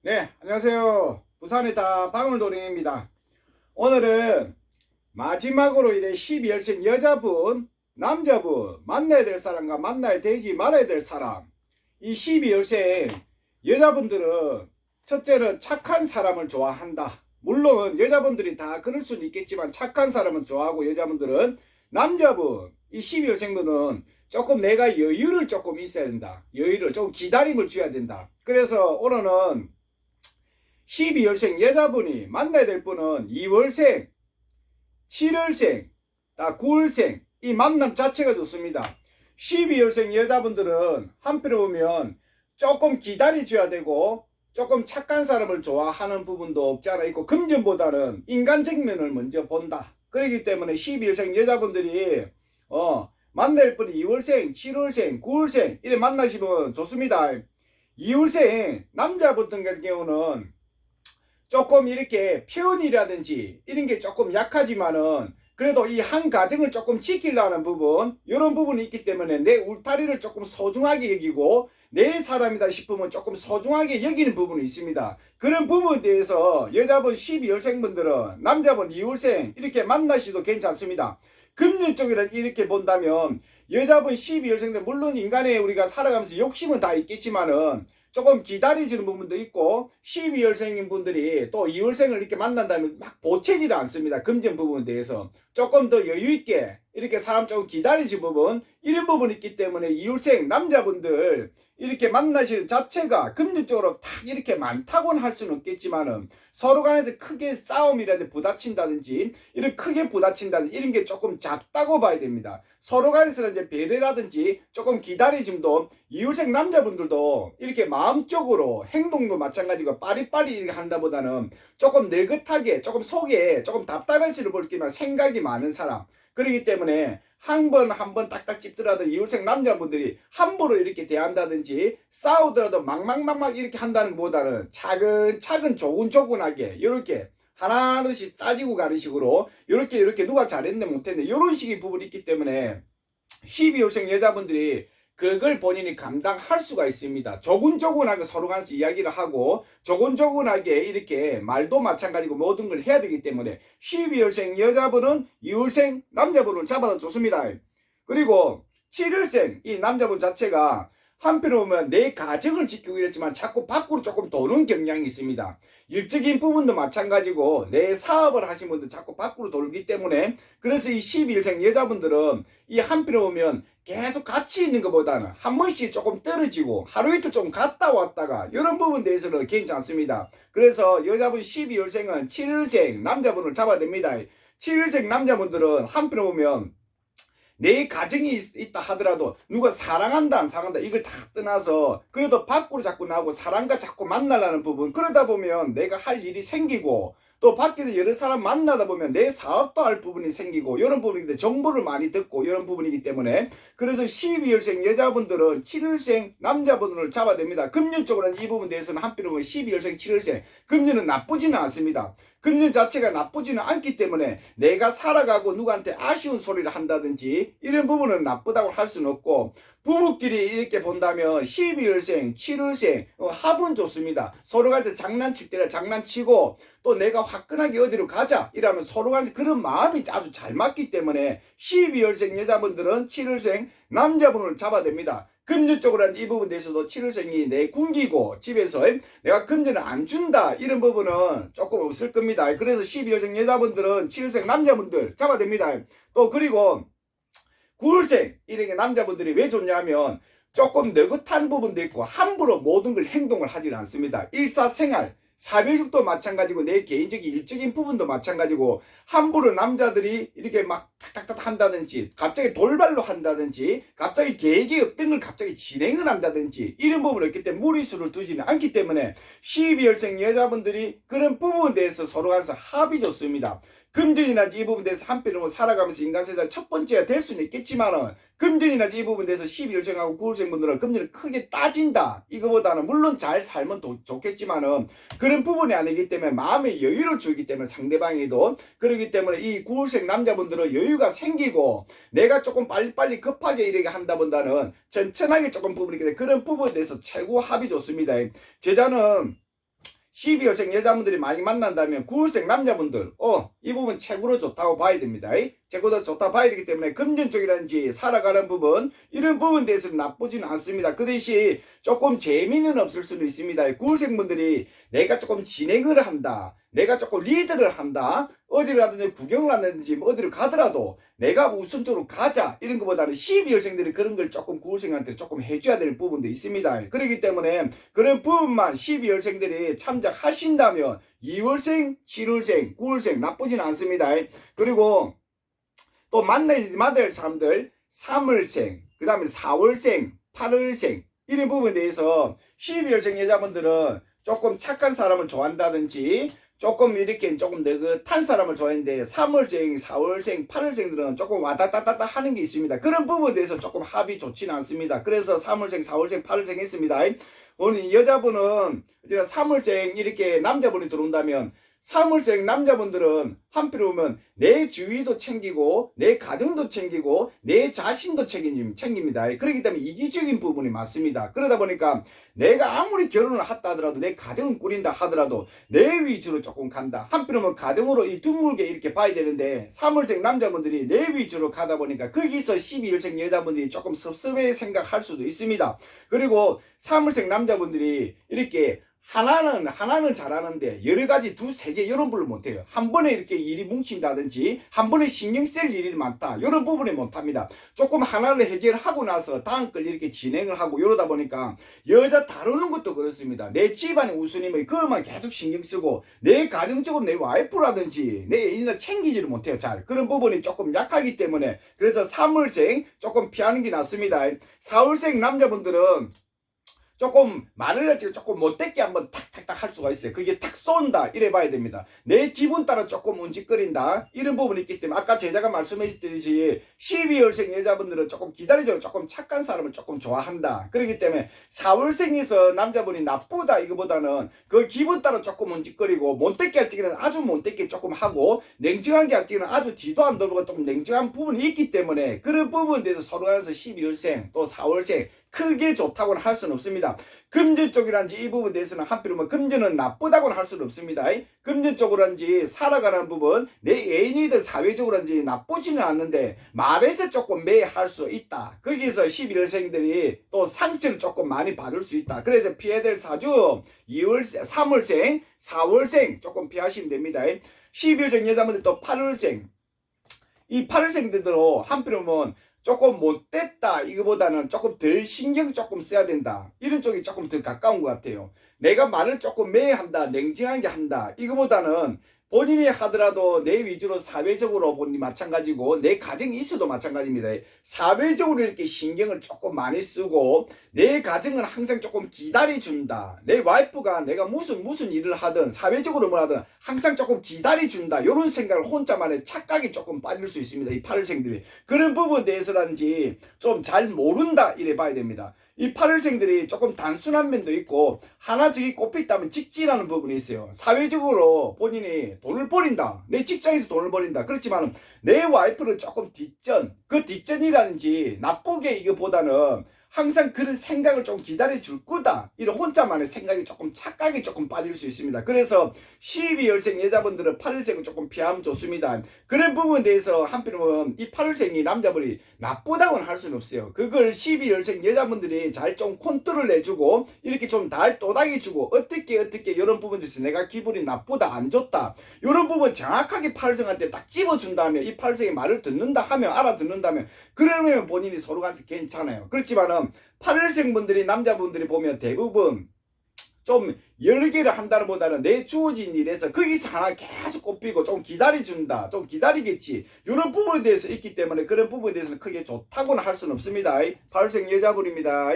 네, 안녕하세요. 부산의 다 방울도령입니다. 오늘은 마지막으로 이래 12월생 여자분, 남자분, 만나야 될 사람과 만나야 되지 말아야 될 사람. 이 12월생 여자분들은 첫째는 착한 사람을 좋아한다. 물론 여자분들이 다 그럴 수는 있겠지만 착한 사람은 좋아하고 여자분들은 남자분, 이 12월생분은 조금 내가 여유를 조금 있어야 된다. 여유를 조금 기다림을 줘야 된다. 그래서 오늘은 12월생 여자분이 만나야 될 분은 2월생, 7월생, 9월생 이 만남 자체가 좋습니다. 12월생 여자분들은 한편으로 보면 조금 기다려줘야 되고 조금 착한 사람을 좋아하는 부분도 없지 않아 있고 금전보다는 인간적 면을 먼저 본다. 그렇기 때문에 12월생 여자분들이 만날 분이 2월생, 7월생, 9월생 이래 만나시면 좋습니다. 2월생 남자분 같은 경우는 조금 이렇게 표현이라든지 이런 게 조금 약하지만은 그래도 이 한 가정을 조금 지키려는 부분 이런 부분이 있기 때문에 내 울타리를 조금 소중하게 여기고 내 사람이다 싶으면 조금 소중하게 여기는 부분이 있습니다. 그런 부분에 대해서 여자분 12월생분들은 남자분 2월생 이렇게 만나시도 괜찮습니다. 금년 쪽이라 이렇게 본다면 여자분 12월생들 물론 인간의 우리가 살아가면서 욕심은 다 있겠지만은 조금 기다리시는 부분도 있고 12월생인 분들이 또 2월생을 이렇게 만난다면 막 보채지를 않습니다. 금전 부분에 대해서 조금 더 여유있게 이렇게 사람 조금 기다리시는 부분 이런 부분이 있기 때문에 2월생 남자분들 이렇게 만나시는 자체가 금전적으로 탁 이렇게 많다고는 할 수는 없겠지만은 서로 간에서 크게 싸움이라든지 부딪힌다든지 이런 크게 부딪힌다든지 이런 게 조금 작다고 봐야 됩니다. 서로 간에서는 이제 배려라든지 조금 기다리짐도 이웃생 남자분들도 이렇게 마음적으로 행동도 마찬가지고 빠리빠리 이렇게 한다보다는 조금 느긋하게 조금 속에 조금 답답할지를 볼 때만 생각이 많은 사람 그렇기 때문에 한 번 딱딱 찝더라도 이웃생 남자분들이 함부로 이렇게 대한다든지 싸우더라도 막막막막 이렇게 한다는 것보다는 차근차근 조근조근하게 이렇게 하나둘씩 따지고 가는 식으로 이렇게 누가 잘했네 못했네 이런 식의 부분이 있기 때문에 12월생 여자분들이 그걸 본인이 감당할 수가 있습니다. 조근조근하게 서로 간에서 이야기를 하고 조근조근하게 이렇게 말도 마찬가지고 모든 걸 해야 되기 때문에 12월생 여자분은 2월생 남자분을 잡아도 좋습니다. 그리고 7월생 이 남자분 자체가 한편으로 보면 내 가정을 지키고 이랬지만 자꾸 밖으로 조금 도는 경향이 있습니다. 일적인 부분도 마찬가지고 내 사업을 하신 분들 자꾸 밖으로 돌기 때문에 그래서 이 12일생 여자분들은 이 한편으로 보면 계속 같이 있는 것보다는 한 번씩 조금 떨어지고 하루 이틀 좀 갔다 왔다가 이런 부분에 대해서는 괜찮습니다. 그래서 여자분 12월생은 7일생 남자분을 잡아야 됩니다. 7일생 남자분들은 한편으로 보면 내 가정이 있다 하더라도 누가 사랑한다 안 사랑한다 이걸 다 떠나서 그래도 밖으로 자꾸 나오고 사람과 자꾸 만나려는 부분 그러다 보면 내가 할 일이 생기고 또 밖에서 여러 사람 만나다 보면 내 사업도 할 부분이 생기고 이런 부분인데 정보를 많이 듣고 이런 부분이기 때문에 그래서 12월생 여자분들은 7월생 남자분을 잡아야 됩니다. 금년 쪽으로는 이 부분에 대해서는 한편으로 12월생 7월생 금년은 나쁘지는 않습니다. 금년 자체가 나쁘지는 않기 때문에 내가 살아가고 누구한테 아쉬운 소리를 한다든지 이런 부분은 나쁘다고 할 수는 없고 부부끼리 이렇게 본다면 12월생, 7월생 합은 좋습니다. 서로 간에 장난칠 때는 장난치고 또 내가 화끈하게 어디로 가자 이러면 서로 간에 그런 마음이 아주 잘 맞기 때문에 12월생 여자분들은 7월생 남자분을 잡아야 됩니다. 금전 쪽으로는 이 부분에 대해서도 7월생이 내 군기고 집에서 내가 금전을 안 준다 이런 부분은 조금 없을 겁니다. 그래서 12월생 여자분들은 7월생 남자분들 잡아야 됩니다. 또 그리고 9월생 이렇게 남자분들이 왜 좋냐면 조금 느긋한 부분도 있고 함부로 모든 걸 행동을 하지 않습니다. 일사생활 사회적도 마찬가지고 내 개인적인 일적인 부분도 마찬가지고 함부로 남자들이 이렇게 막 탁탁탁 한다든지 갑자기 돌발로 한다든지 갑자기 계획이 없던 걸 갑자기 진행을 한다든지 이런 부분이 있기 때문에 무리수를 두지는 않기 때문에 12월생 여자분들이 그런 부분에 대해서 서로 간에서 합이 좋습니다. 금전이나 이 부분에 대해서 한편으로 살아가면서 인간세상 첫 번째가 될 수는 있겠지만은 금전이나 이 부분에 대해서 12월생하고 9월생 분들은 금전을 크게 따진다 이거보다는 물론 잘 살면 좋겠지만은 그런 부분이 아니기 때문에 마음의 여유를 주기 때문에 상대방에도 그렇기 때문에 이 9월생 남자분들은 여유가 생기고 내가 조금 빨리빨리 급하게 이렇게 한다보다는 천천하게 조금 부분이 있기 때문에 그런 부분에 대해서 최고 합이 좋습니다. 제자는 12월생 여자분들이 많이 만난다면 9월생 남자분들 이 부분 최고로 좋다고 봐야 됩니다. 최고로 좋다고 봐야 되기 때문에 금전적이라든지 살아가는 부분 이런 부분에 대해서는 나쁘지는 않습니다. 그 대신 조금 재미는 없을 수도 있습니다. 9월생 분들이 내가 조금 진행을 한다, 내가 조금 리드를 한다, 어디를 가든지 구경을 한다든지 뭐 어디를 가더라도 내가 우선적으로 가자 이런 것보다는 12월생들이 그런 걸 조금 9월생한테 조금 해줘야 될 부분도 있습니다. 그렇기 때문에 그런 부분만 12월생들이 참작하신다면 2월생, 7월생, 9월생 나쁘진 않습니다. 그리고 또 만나야 될 사람들 3월생, 그 다음에 4월생, 8월생 이런 부분에 대해서 12월생 여자분들은 조금 착한 사람을 좋아한다든지 조금 이렇게 조금 느긋한 사람을 좋아하는데 3월생, 4월생, 8월생들은 조금 와다다다다 하는 게 있습니다. 그런 부분에 대해서 조금 합이 좋지는 않습니다. 그래서 3월생, 4월생, 8월생 했습니다. 오늘 여자분은 3월생 이렇게 남자분이 들어온다면 3월생 남자분들은 한편 보면 내 주위도 챙기고 내 가정도 챙기고 내 자신도 챙깁니다. 그렇기 때문에 이기적인 부분이 많습니다. 그러다 보니까 내가 아무리 결혼을 했다 하더라도 내 가정을 꾸린다 하더라도 내 위주로 조금 간다. 한편 보면 가정으로 이 둥글게 이렇게 봐야 되는데 3월생 남자분들이 내 위주로 가다 보니까 거기서 12월생 여자분들이 조금 섭섭해 생각할 수도 있습니다. 그리고 3월생 남자분들이 이렇게 하나는 잘하는데 여러 가지 두세 개 이런 부분을 못해요. 한 번에 이렇게 일이 뭉친다든지 한 번에 신경 쓸 일이 많다 이런 부분을 못합니다. 조금 하나를 해결하고 나서 다음 걸 이렇게 진행을 하고 이러다 보니까 여자 다루는 것도 그렇습니다. 내 집안의 우선이면 그것만 계속 신경 쓰고 내 가정적으로 내 와이프라든지 내 애인을 챙기지를 못해요. 잘 그런 부분이 조금 약하기 때문에 그래서 3월생 조금 피하는 게 낫습니다. 4월생 남자분들은 조금 말을 할 때 조금 못되게 한번 탁탁탁 할 수가 있어요. 그게 탁 쏜다 이래 봐야 됩니다. 내 기분 따라 조금 움직거린다 이런 부분이 있기 때문에 아까 제자가 말씀하셨듯이 12월생 여자분들은 조금 기다려줘 조금 착한 사람을 조금 좋아한다. 그렇기 때문에 4월생에서 남자분이 나쁘다 이거보다는 그 기분 따라 조금 움직거리고 못되게 할 적에는 아주 못되게 조금 하고 냉정하게 할 적에는 아주 뒤도 안 돌고 좀 냉정한 부분이 있기 때문에 그런 부분에 대해서 서로 간에서 12월생 또 4월생 크게 좋다고는 할 수는 없습니다. 금전 쪽이란지 이 부분에 대해서는 한편 보면 금전은 나쁘다고는 할 수는 없습니다. 금전 쪽으로란지 살아가는 부분 내 애인이든 사회적으로란지 나쁘지는 않는데 말에서 조금 매할 수 있다. 거기서 11월생들이 또 상처를 조금 많이 받을 수 있다. 그래서 피해야 될 사주 2월생, 3월생, 4월생 조금 피하시면 됩니다. 12월생 여자분들 또 8월생 이 8월생들도 한편 보면 조금 못됐다 이거보다는 조금 덜 신경 조금 써야 된다 이런 쪽이 조금 더 가까운 것 같아요. 내가 말을 조금 매한다 냉정하게 한다 이거보다는 본인이 하더라도 내 위주로 사회적으로 보니 마찬가지고 내 가정이 있어도 마찬가지입니다. 사회적으로 이렇게 신경을 조금 많이 쓰고 내 가정은 항상 조금 기다려준다. 내 와이프가 내가 무슨 일을 하든 사회적으로 뭐 하든 항상 조금 기다려준다. 이런 생각을 혼자만의 착각이 조금 빠질 수 있습니다. 이 8월생들이. 그런 부분에 대해서라든지 좀 잘 모른다 이래 봐야 됩니다. 이 8월생들이 조금 단순한 면도 있고 하나 저기 꼽혔다면 직지라는 부분이 있어요. 사회적으로 본인이 돈을 버린다. 내 직장에서 돈을 버린다. 그렇지만 내 와이프는 조금 뒷전. 그 뒷전이라든지 나쁘게 이거보다는 항상 그런 생각을 좀 기다려줄 거다. 이런 혼자만의 생각이 조금 착각이 조금 빠질 수 있습니다. 그래서 12월생 여자분들은 8월생을 조금 피하면 좋습니다. 그런 부분에 대해서 한편으로는 이 8월생이 남자분이 나쁘다고는 할 수는 없어요. 그걸 12월생 여자분들이 잘 좀 컨트롤 해주고 이렇게 좀 달 또닥이 주고 어떻게 이런 부분에서 내가 기분이 나쁘다 안 좋다 이런 부분 정확하게 8월생한테 딱 집어준다면 이 8월생이 말을 듣는다 하면 알아듣는다면 그러면 본인이 서로 간에 괜찮아요. 그렇지만은 8월생 분들이 남자분들이 보면 대부분 좀 여러 개를 한다는 보다는 내 주어진 일에서 거기서 하나 계속 꼽히고 좀 기다려준다. 좀 기다리겠지. 이런 부분에 대해서 있기 때문에 그런 부분에 대해서는 크게 좋다고는 할 수는 없습니다. 8월생 여자분입니다.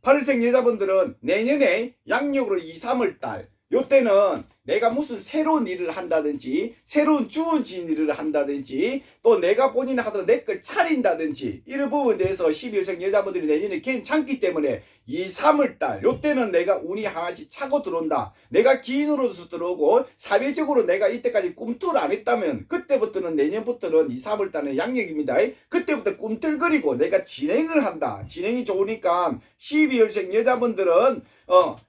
8월생 여자분들은 내년에 양력으로 2, 3월 달 요때는 내가 무슨 새로운 일을 한다든지 새로운 주어진 일을 한다든지 또 내가 본인이 하던 내 걸 차린다든지 이런 부분에 대해서 12월생 여자분들이 내년에 괜찮기 때문에 2, 3월달 요때는 내가 운이 하나씩 차고 들어온다. 내가 기인으로서 들어오고 사회적으로 내가 이때까지 꿈틀 안 했다면 그때부터는 내년부터는 2, 3월달은 양력입니다. 그때부터 꿈틀거리고 내가 진행을 한다. 진행이 좋으니까 12월생 여자분들은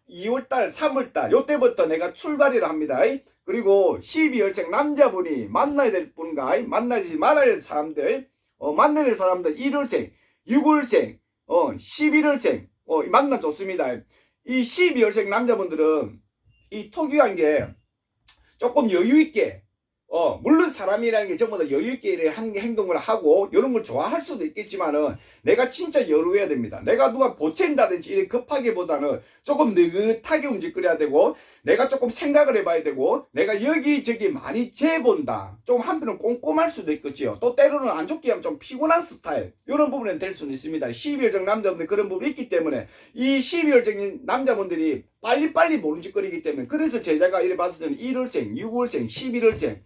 2월달 3월달 요때부터 내가 출발이라 합니다. 그리고 12월생 남자분이 만나야 될 분과 만나지 말아야 될 사람들 만나야 될 사람들 1월생 6월생 11월생 만남 좋습니다. 이 12월생 남자분들은 이 특유한 게 조금 여유있게 물론 사람이라는 게 전부 다 여유있게 행동을 하고 이런 걸 좋아할 수도 있겠지만은 내가 진짜 여유해야 됩니다. 내가 누가 보챈다든지 이렇게 급하기보다는 조금 느긋하게 움직여야 되고 내가 조금 생각을 해봐야 되고 내가 여기저기 많이 재본다. 좀 한편은 꼼꼼할 수도 있겠지요. 또 때로는 안 좋게 하면 좀 피곤한 스타일 이런 부분은 될 수는 있습니다. 12월생 남자분들 그런 부분이 있기 때문에 이 12월생 남자분들이 빨리빨리 모른짓거리기 때문에 그래서 제자가 이래 봤을 때는 1월생, 6월생, 11월생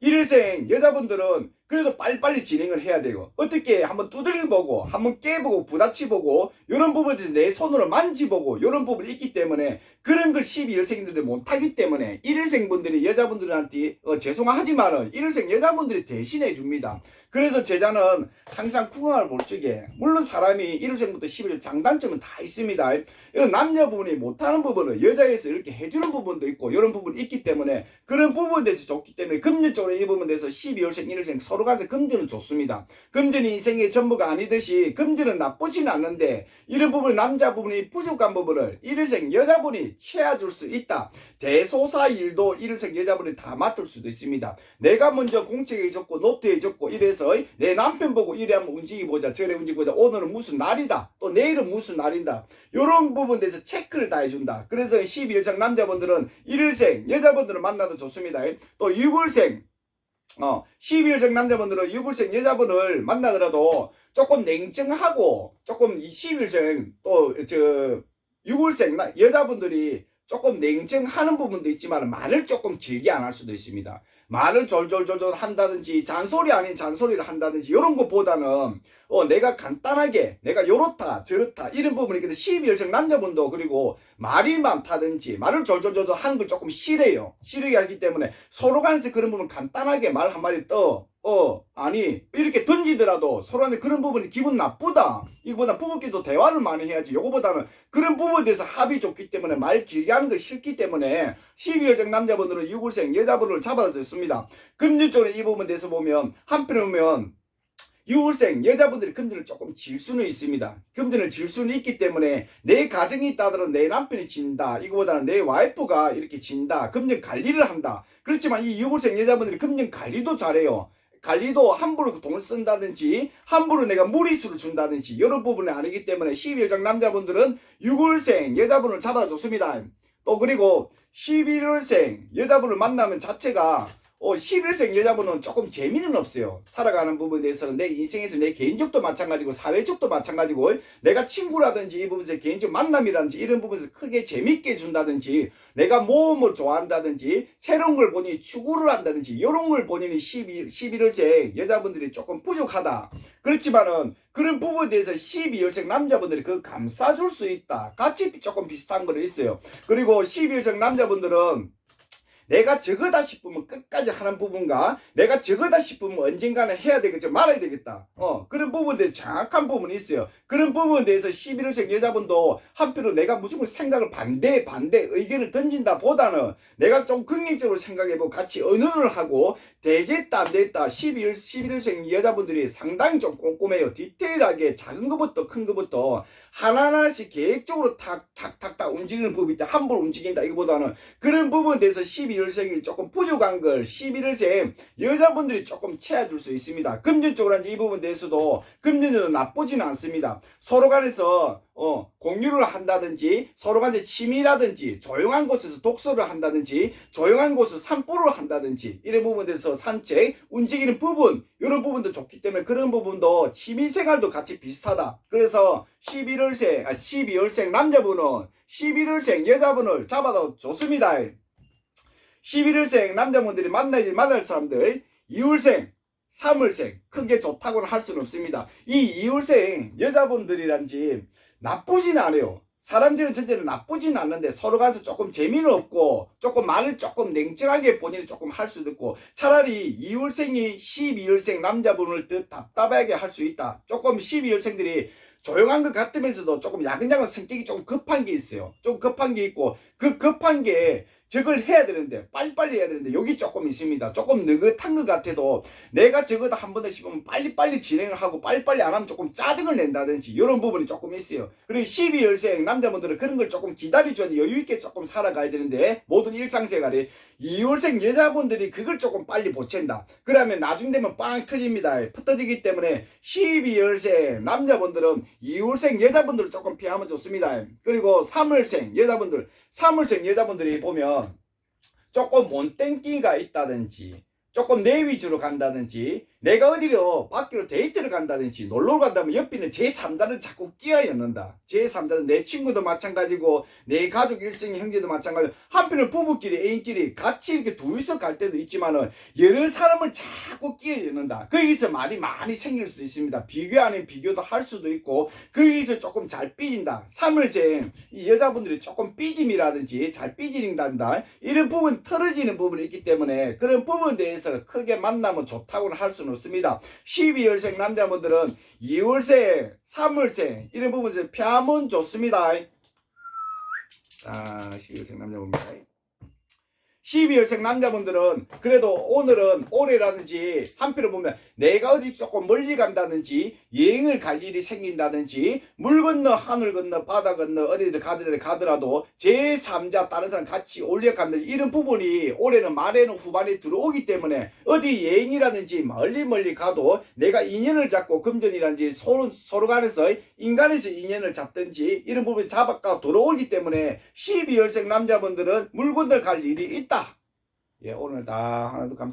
1일생 여자분들은 그래도 빨리빨리 진행을 해야 되고 어떻게 한번 두들겨보고 한번 깨보고 부딪혀보고 이런 부분에 대해서 내 손으로 만지보고 이런 부분이 있기 때문에 그런 걸 12일생들이 못하기 때문에 1일생 분들이 여자분들한테 죄송하지만은 1일생 여자분들이 대신해 줍니다. 그래서 제자는 항상 궁합을 볼 적에 물론 사람이 1일생부터 11일 장단점은 다 있습니다. 남녀 부분이 못하는 부분은 여자에서 이렇게 해주는 부분도 있고 이런 부분이 있기 때문에 그런 부분에 대해서 좋기 때문에 금전적으로 이 부분에 대해서 12월생 1일생 서로 간에 금전은 좋습니다. 금전이 인생의 전부가 아니듯이 금전은 나쁘진 않는데 이런 부분 남자 부분이 부족한 부분을 1일생 여자분이 채워줄 수 있다. 대소사 일도 1일생 여자분이 다 맡을 수도 있습니다. 내가 먼저 공책에 적고 노트에 적고 이래서 내 남편 보고 이래 한번 움직이보자 저래 움직이보자 오늘은 무슨 날이다 또 내일은 무슨 날이다 이런 부분에 대해서 체크를 다 해준다. 그래서 12일생 남자분들은 1일생 여자분들을 만나도 좋습니다. 또 6월생 12일생 남자분들은 6월생 여자분을 만나더라도 조금 냉정하고 조금 12일생 또 6월생 여자분들이 조금 냉정하는 부분도 있지만 말을 조금 길게 안 할 수도 있습니다. 말을 졸졸졸졸 한다든지 잔소리 아닌 잔소리를 한다든지 이런 것보다는 내가 간단하게 내가 요렇다 저렇다 이런 부분이 있는데 12일생 남자분도 그리고 말이 많다든지 말을 졸졸졸졸 하는 걸 조금 싫어요. 싫어하게 하기 때문에 서로 간에서 그런 부분 간단하게 말 한마디 아니 이렇게 던지더라도 서로한테 그런 부분이 기분 나쁘다. 이거보다 부부끼리도 대화를 많이 해야지. 요거보다는 그런 부분에 대해서 합이 좋기 때문에 말 길게 하는 거 싫기 때문에 12월생 남자분들은 6월생 여자분을 잡아줬습니다. 금전적으로 이 부분에 대해서 보면 한편에 보면 6월생 여자분들이 금전을 조금 질 수는 있습니다. 금전을 질 수는 있기 때문에 내 가정이 있다더라도 내 남편이 진다. 이거보다는 내 와이프가 이렇게 진다. 금전 관리를 한다. 그렇지만 이 6월생 여자분들이 금전 관리도 잘해요. 관리도 함부로 돈을 쓴다든지 함부로 내가 무리수를 준다든지 이런 부분이 아니기 때문에 12월생 남자분들은 6월생 여자분을 잡아줬습니다. 또 그리고 11월생 여자분을 만나면 자체가 11생 여자분은 조금 재미는 없어요. 살아가는 부분에 대해서는 내 인생에서 내 개인적도 마찬가지고 사회적도 마찬가지고 내가 친구라든지 이 부분에서 개인적 만남이라든지 이런 부분에서 크게 재밌게 준다든지 내가 모험을 좋아한다든지 새로운 걸 본인이 추구를 한다든지 이런 걸 본인이 11월생 여자분들이 조금 부족하다. 그렇지만은 그런 부분에 대해서 12월생 남자분들이 그거 감싸줄 수 있다. 같이 조금 비슷한 거는 있어요. 그리고 12월생 남자분들은 내가 저거다 싶으면 끝까지 하는 부분과 내가 저거다 싶으면 언젠가는 해야 되겠죠. 말아야 되겠다. 그런 부분에 대해서 정확한 부분이 있어요. 그런 부분에 대해서 11월생 여자분도 한편으로 내가 무조건 생각을 반대 의견을 던진다 보다는 내가 좀 긍정적으로 생각해보고 같이 의논을 하고 되겠다 안 되겠다. 11월생 여자분들이 상당히 좀 꼼꼼해요. 디테일하게 작은 것부터 큰 것부터 하나하나씩 계획적으로 탁탁탁탁 움직이는 법이 있다. 함부로 움직인다. 이거보다는 그런 부분에 대해서 12월생이 조금 부족한 걸 11월생 여자분들이 조금 채워줄 수 있습니다. 금전적으로 이 부분에 대해서도 금전적으로 나쁘지는 않습니다. 서로 간에서 공유를 한다든지 서로 간에 취미라든지 조용한 곳에서 독서를 한다든지 조용한 곳에서 산보를 한다든지 이런 부분에 대해서 산책 움직이는 부분 이런 부분도 좋기 때문에 그런 부분도 취미생활도 같이 비슷하다. 그래서 12월생 남자분은 11월생 여자분을 잡아도 좋습니다. 11월생 남자분들이 만나야 될 사람들, 2월생 3월생 크게 좋다고는 할 수는 없습니다. 이 2월생 여자분들이란지 나쁘진 않아요. 사람들은 전체는 나쁘진 않는데 서로 가서 조금 재미는 없고 조금 말을 조금 냉정하게 본인이 조금 할 수도 있고, 차라리 2월생이 12월생 남자분을 더 답답하게 할 수 있다. 조금 12월생들이 조용한 것 같으면서도 조금 야근야근 성격이 조금 급한 게 있어요. 좀 급한 게 있고, 그 급한 게 저걸 해야 되는데 빨리빨리 해야 되는데 여기 조금 있습니다. 조금 느긋한 것 같아도 내가 저거다 한 번 더 싶으면 빨리빨리 진행을 하고 빨리빨리 안 하면 조금 짜증을 낸다든지 이런 부분이 조금 있어요. 그리고 12월생 남자분들은 그런 걸 조금 기다려줘야 여유있게 조금 살아가야 되는데, 모든 일상생활에 2월생 여자분들이 그걸 조금 빨리 보챈다. 그러면 나중 되면 빵 터집니다. 터지기 때문에 12월생 남자분들은 2월생 여자분들을 조금 피하면 좋습니다. 그리고 3월생 여자분들이 보면 조금 못땡기가 있다든지 조금 내 위주로 간다든지 내가 어디로 밖으로 데이트를 간다든지 놀러 간다면 옆에는 제3자는 자꾸 끼어였는다. 제3자는 내 친구도 마찬가지고 내 가족 일생 형제도 마찬가지고, 한편은 부부끼리 애인끼리 같이 이렇게 둘이서 갈 때도 있지만은 여러 사람을 자꾸 끼어였는다. 거기서 말이 많이 생길 수도 있습니다. 비교 아닌 비교도 할 수도 있고 거기서 조금 잘 삐진다. 3월생 이 여자분들이 조금 삐짐이라든지 잘 삐진다 이런 부분 틀어지는 부분이 있기 때문에 그런 부분에 대해서 크게 만나면 좋다고는 할 수는 없습니다. 12월생 남자분들은 2월생, 3월생 이런 부분을 피하면 좋습니다. 자, 12월생 남자분입니다. 12월생 남자분들은 그래도 오늘은 올해라든지 한편으로 보면 내가 어디 조금 멀리 간다든지 여행을 갈 일이 생긴다든지 물 건너 하늘 건너 바다 건너 어디를 가더라도 제3자 다른 사람 같이 올려간다든지 이런 부분이 올해는 말에는 후반에 들어오기 때문에 어디 여행이라든지 멀리 가도 내가 인연을 잡고 금전이라든지 서로 간에서 인간에서 인연을 잡든지 이런 부분이 잡아가 들어오기 때문에 12월생 남자분들은 물 건너 갈 일이 있다. 예, 오늘 다 하나도 감사합니다.